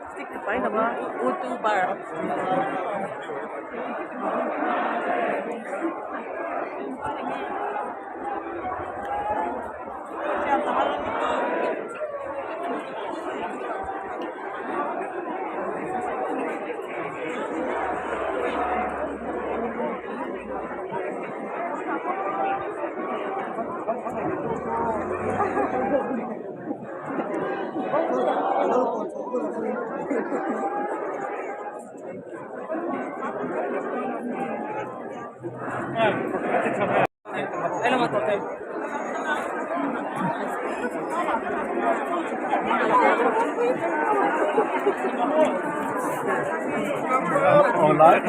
Stick pa rin naman. Utu bar. Alam mo to, tayo. Online?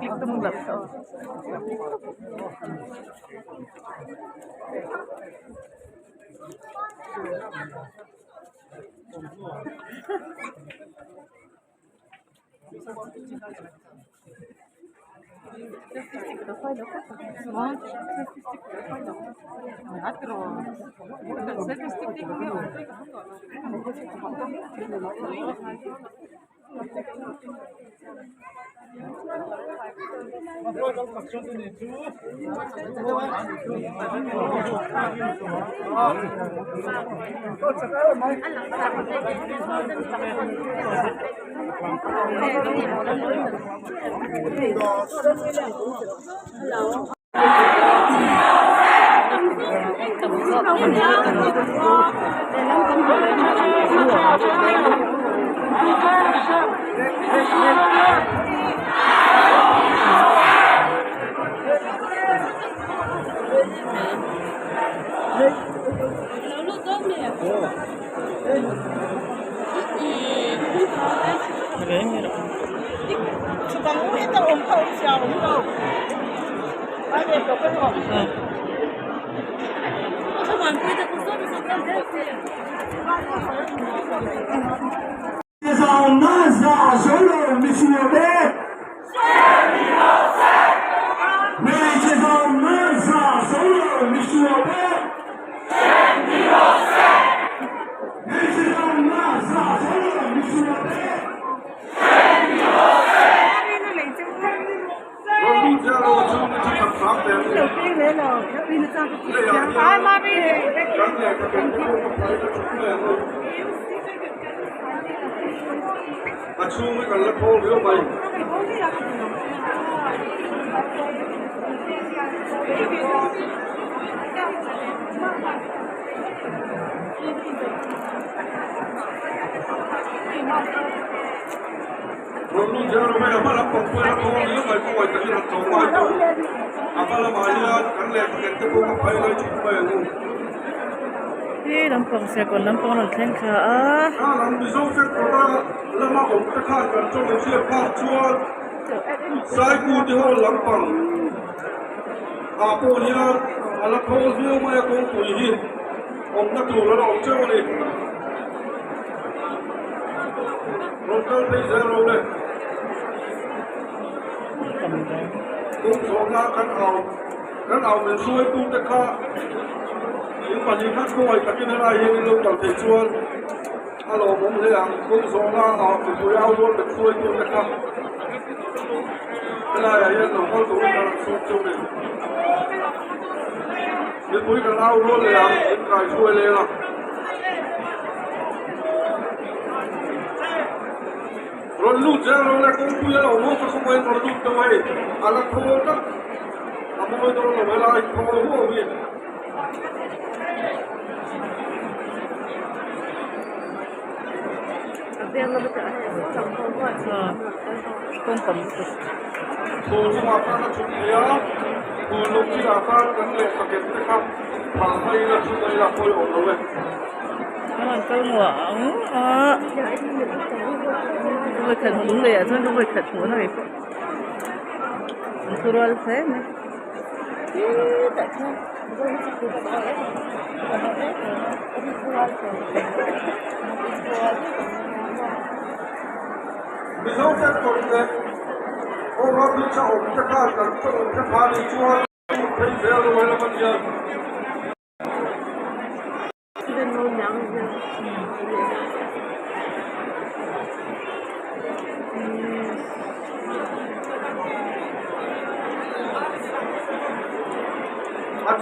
Klik to mong laptop. Lampang siya ko, lampang ng tengka Uncle Pizarro เลย cũng số nga căn ảo mình xuôi tu tất cả những phần khác thôi các cái này hiện lúc đầu thầy xuôi alo bóng thế rằng cũng số nga ảo mình xuôi ao luôn được xuôi tu tất cả cái này là hiện lúc có tụi ta xuôi chung này những túi cần ao luôn là những cái xuôi lên là rồi lúc giờ rồi là cũng bây giờ nó không quay rồi lúc đâu ấy là thôi đó bây giờ nó mới lại thôi mua gì Tiền nó bây giờ chồng không có không cầm tôi không học ra chút gì á tôi lúc chỉ là ta cần lệ thực hiện cái khác mà đây là chúng đây là tôi ổn rồi nó còn câu ngưỡng tôi khẩn húng này thôi tôi khẩn húng này tôi rồi thế này tại sao bây giờ cái còn cái ô nó bị chảo cái cái phá đi chua thấy thế rồi là mình giờ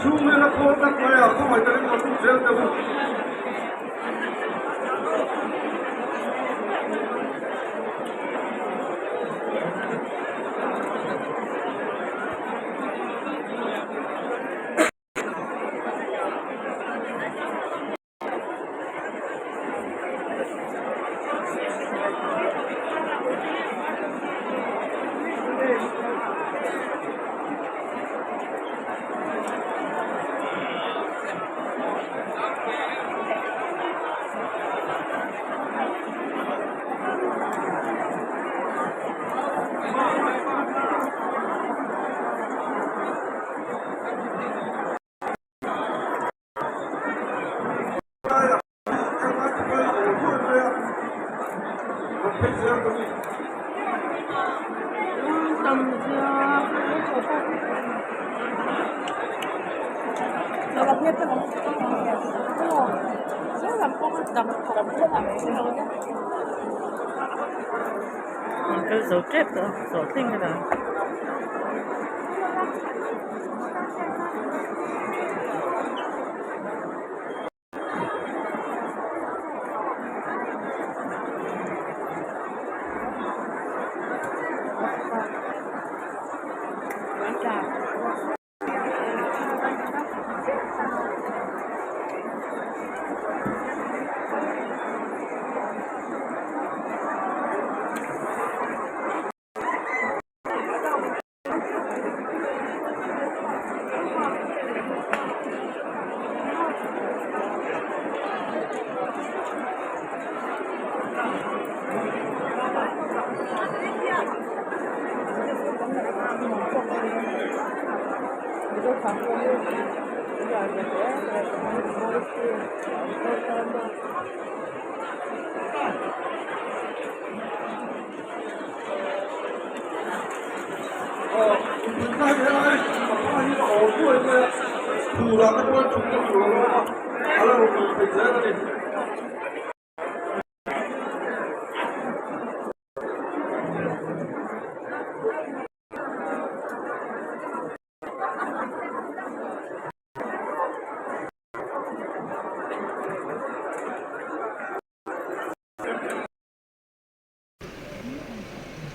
chú mới là cô tất cả không phải tới một chút riêng đâu tầm chưa gặp nhất không rất là có tầm rất là cái dấu trép đó dấu tinh cái đó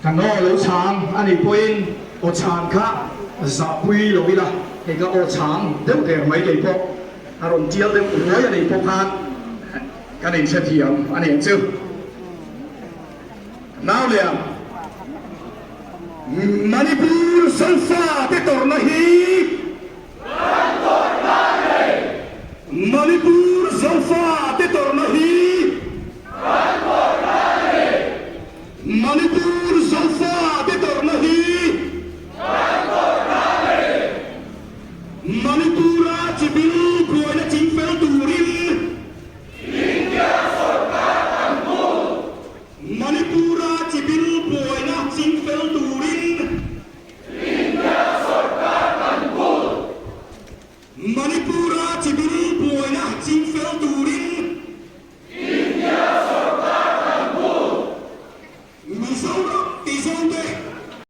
thằng nó lỗ sáng anh ấy quên ô chán khác giả quy lỗi là thì cái ô sáng đều để mấy cái bộ à rồi chia đều nói anh ấy bộ han cái này sẽ thiểm anh ấy chưa nào liền Manipur Salsa te torna hi Manipur Salsa te torna hi Manipur Salsa te torna hi Manipura chibilu kuala chingfel turin Manipura 第三队。